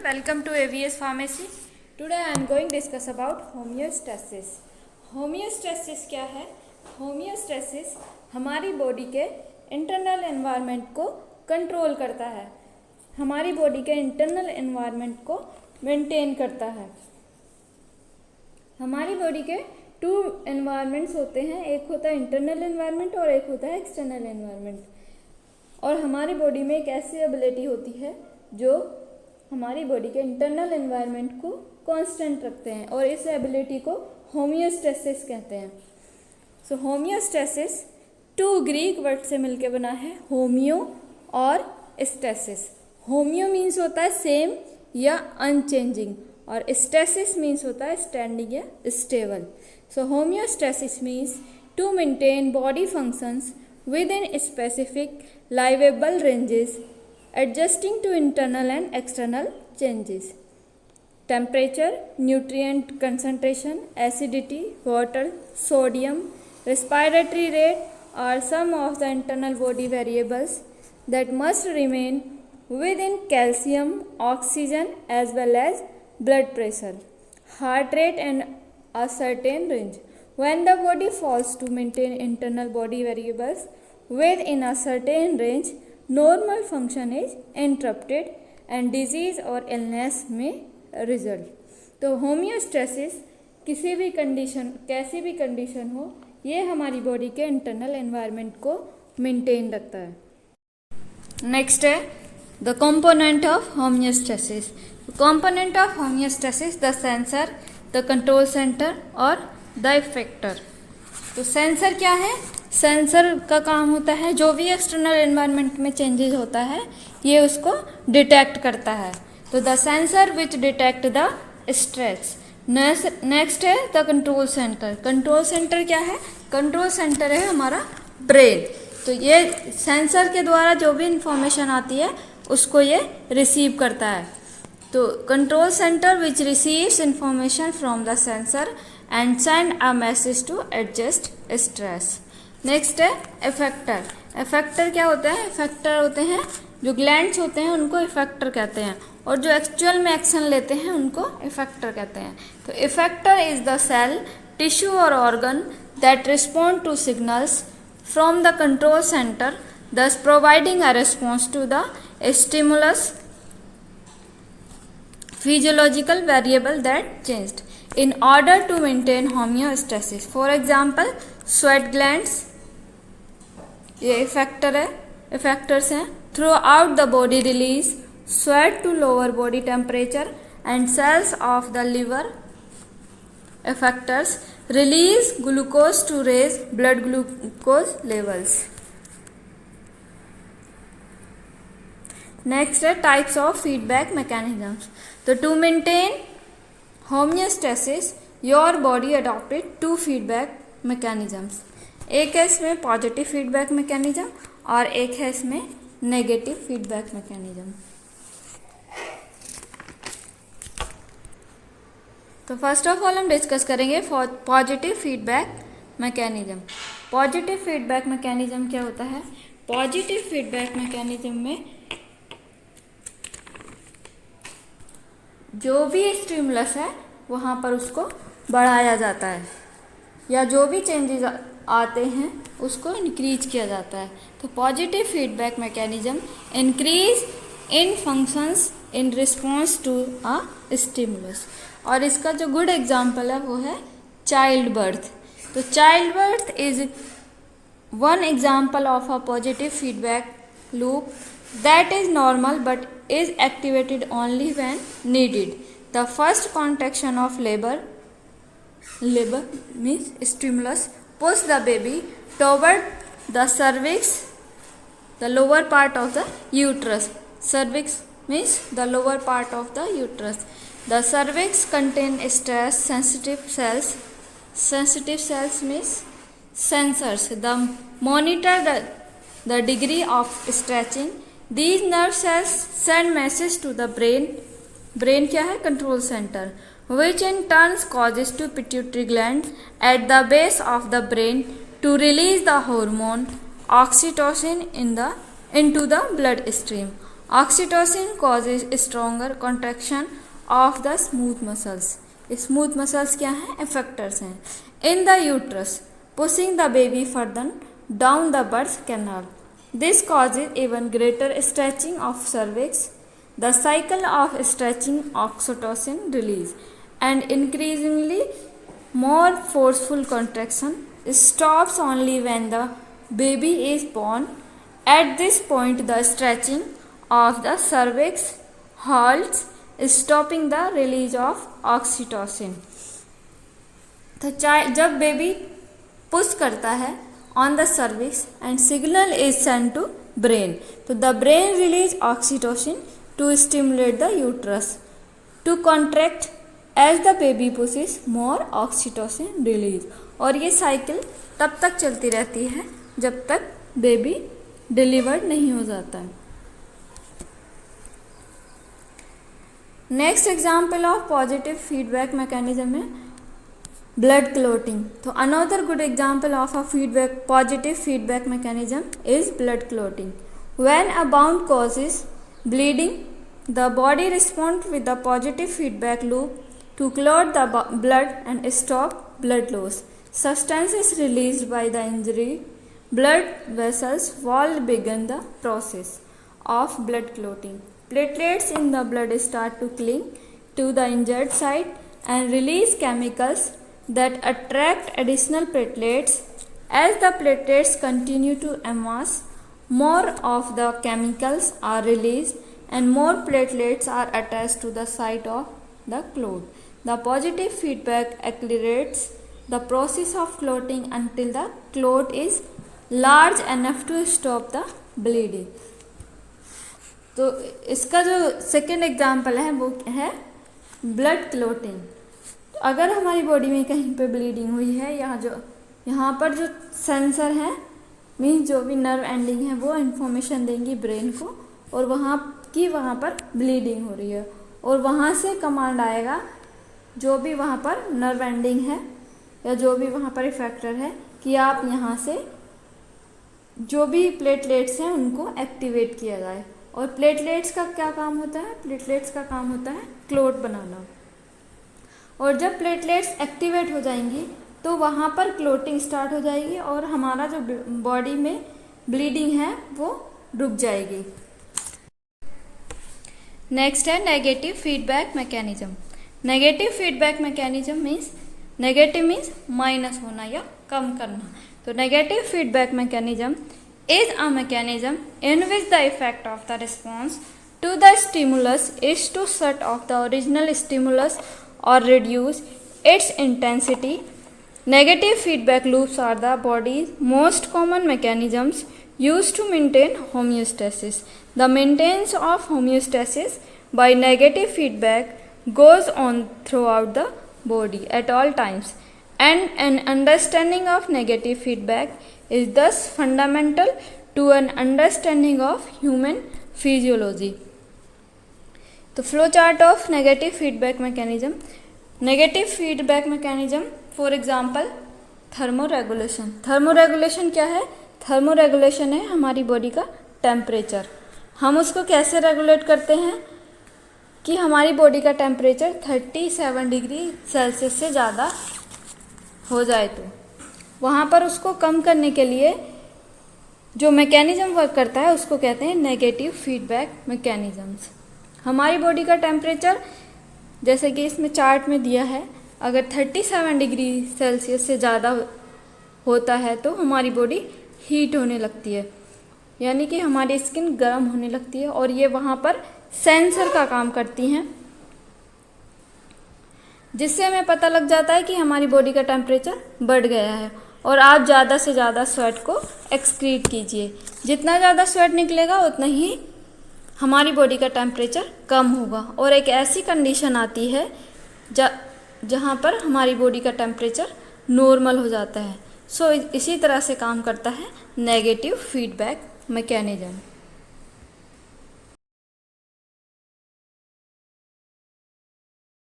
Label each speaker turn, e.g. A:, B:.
A: welcome to AVS Pharmacy. Today I am going to discuss about homeostasis. Homeostasis क्या है? Homeostasis हमारी body के internal environment को control करता है, हमारी बॉडी के इंटरनल एनवायरनमेंट को मेंटेन करता है। हमारी बॉडी के टू एनवायरनमेंट्स होते हैं, एक होता है इंटरनल एनवायरनमेंट और एक होता है एक्सटर्नल एनवायरनमेंट। और हमारी बॉडी में एक ऐसी एबिलिटी होती है जो हमारी बॉडी के इंटरनल एनवायरनमेंट को कांस्टेंट रखते हैं और इस एबिलिटी को होमियोस्टेसिस कहते हैं। सो होमियोस्टेसिस टू ग्रीक वर्ड से मिलकर बना है, होमियो और स्टेसिस। होमियो मीन्स होता है सेम या अनचेंजिंग और स्टेसिस मीन्स होता है स्टैंडिंग या stable. So homeostasis means to maintain body functions within specific livable ranges, adjusting to internal and external changes. Temperature, nutrient concentration, acidity, water, sodium, respiratory rate are some of the internal body variables that must remain within calcium, oxygen as well as blood pressure, heart rate and a certain range. When the body falls to maintain internal body variables within a certain range, normal function is interrupted and disease or illness may result. तो homeostasis किसी भी condition, कैसी भी condition हो, ये हमारी body के internal environment को मेंटेन रखता है। नेक्स्ट है the component of homeostasis. Component of homeostasis the sensor, the control centre और द इफेक्टर। तो सेंसर क्या है? सेंसर का काम होता है जो भी एक्सटर्नल एनवायरनमेंट में चेंजेस होता है ये उसको डिटेक्ट करता है। तो the sensor which detect the stress. Next है the control centre. Control centre क्या है? कंट्रोल सेंटर है हमारा ब्रेन। तो ये सेंसर के द्वारा जो भी इंफॉर्मेशन आती है उसको ये रिसीव करता है। तो control centre which receives information from the sensor and send a message to adjust stress. Next है इफेक्टर। इफेक्टर क्या होता है? इफेक्टर होते हैं जो ग्लैंड्स होते हैं उनको इफेक्टर कहते हैं और जो एक्चुअल में एक्शन लेते हैं उनको इफेक्टर कहते हैं। तो effector is the cell, tissue और organ that respond to signals from the control centre, thus providing a response to the stimulus physiological variable that changed in order to maintain homeostasis. For example, sweat glands, ये effector है, effectors हैं। Throughout the body release sweat to lower body temperature and cells of the liver effectors release glucose to raise blood glucose levels. Next है types of feedback mechanisms. So to maintain homeostasis your body adopted two feedback mechanisms. एक है इसमें positive feedback mechanism और एक है इसमें negative feedback mechanism. तो first of all हम डिस्कस करेंगे positive feedback mechanism. Positive feedback mechanism क्या होता है? पॉजिटिव फीडबैक मैकेनिज्म में जो भी स्टिमुलस है वहाँ पर उसको बढ़ाया जाता है या जो भी चेंजेस आते हैं उसको इंक्रीज किया जाता है। तो positive feedback mechanism increase in functions in response to a stimulus. और इसका जो गुड एग्जांपल है वो है चाइल्ड बर्थ। तो child birth is one example of a positive feedback loop that is normal but is activated only when needed. The first contraction of labor means stimulus push the baby toward the cervix, the lower part of the uterus. Cervix means the lower part of the uterus. The cervix contain stress sensitive cells. Sensitive cells means sensors. The monitor the degree of stretching. These nerve cells send message to the brain. Brain क्या है? Control centre, which in turn causes to pituitary gland at the base of the brain to release the hormone oxytocin into the blood stream. Oxytocin causes stronger contraction of the smooth muscles. Smooth muscles क्या हैं? Effectors हैं. In the uterus, pushing the baby further down the birth canal. This causes even greater stretching of cervix. The cycle of stretching oxytocin release and increasingly more forceful contraction stops only when the baby is born. At this point, the stretching of the cervix halts, stopping the release of oxytocin. तो जब baby push करता है on the cervix and signal is sent to brain, तो the brain release oxytocin to stimulate the uterus to contract. As the baby pushes, more oxytocin release. और ये cycle तब तक चलती रहती है जब तक बेबी डिलीवर्ड नहीं हो जाता है. Next example of positive feedback mechanism है ब्लड क्लोटिंग. तो another good example of a positive feedback mechanism is blood clotting. When a bound causes bleeding, the body respond with the positive feedback loop to clot the blood and stop blood loss. Substances released by the injury blood vessels will begin the process of blood clotting. Platelets in the blood start to cling to the injured site and release chemicals that attract additional platelets. As the platelets continue to amass, more of the chemicals are released and more platelets are attached to the site of the clot. The positive feedback accelerates the process of clotting until the clot is large enough to stop the bleeding. तो इसका जो second example है वो है blood clotting. तो अगर हमारी body में कहीं पे ब्लीडिंग हुई है, यहाँ पर जो सेंसर है मीन्स जो भी नर्व एंडिंग है वो इन्फॉर्मेशन देंगी ब्रेन को, और वहाँ पर ब्लीडिंग हो रही है, और वहाँ से कमांड आएगा जो भी वहाँ पर नर्व एंडिंग है या जो भी वहाँ पर इफेक्टर है कि आप यहाँ से जो भी प्लेटलेट्स हैं उनको एक्टिवेट किया जाए. और प्लेटलेट्स का क्या काम होता है? प्लेटलेट्स का काम होता है क्लोट बनाना. और जब प्लेटलेट्स एक्टिवेट हो जाएंगी तो वहाँ पर क्लोटिंग स्टार्ट हो जाएगी और हमारा जो बॉडी में ब्लीडिंग है वो रुक जाएगी. नेक्स्ट है negative feedback mechanism. Negative feedback mechanism means negative means minus होना या कम करना. तो negative feedback mechanism is a mechanism in which the effect of the response to the stimulus is to shut off the original stimulus or reduce its intensity. Negative feedback loops are the body's most common mechanisms used to maintain homeostasis. The maintenance of homeostasis by negative feedback goes on throughout the body at all times, and an understanding of negative feedback is thus fundamental to an understanding of human physiology. तो flow chart of negative feedback mechanism. Negative feedback mechanism for example thermoregulation. Thermoregulation क्या है? Thermoregulation है हमारी body का temperature. हम उसको कैसे regulate करते हैं कि हमारी बॉडी का टेम्परेचर 37 डिग्री सेल्सियस से ज़्यादा हो जाए तो वहाँ पर उसको कम करने के लिए जो मैकेनिज्म वर्क करता है उसको कहते हैं नेगेटिव फीडबैक मैकेनिज्म्स. हमारी बॉडी का टेम्परेचर जैसे कि इसमें चार्ट में दिया है, अगर 37 डिग्री सेल्सियस से ज़्यादा होता है तो हमारी बॉडी हीट होने लगती है, यानी कि हमारी स्किन गर्म होने लगती है, और ये वहाँ पर सेंसर का काम करती हैं, जिससे हमें पता लग जाता है कि हमारी बॉडी का टेम्परेचर बढ़ गया है. और आप ज़्यादा से ज़्यादा स्वेट को एक्सक्रीट कीजिए. जितना ज़्यादा स्वेट निकलेगा उतना ही हमारी बॉडी का टेम्परेचर कम होगा, और एक ऐसी कंडीशन आती है जहाँ पर हमारी बॉडी का टेम्परेचर नॉर्मल हो जाता है. सो इसी तरह से काम करता है नेगेटिव फीडबैक मैकेनिज्म.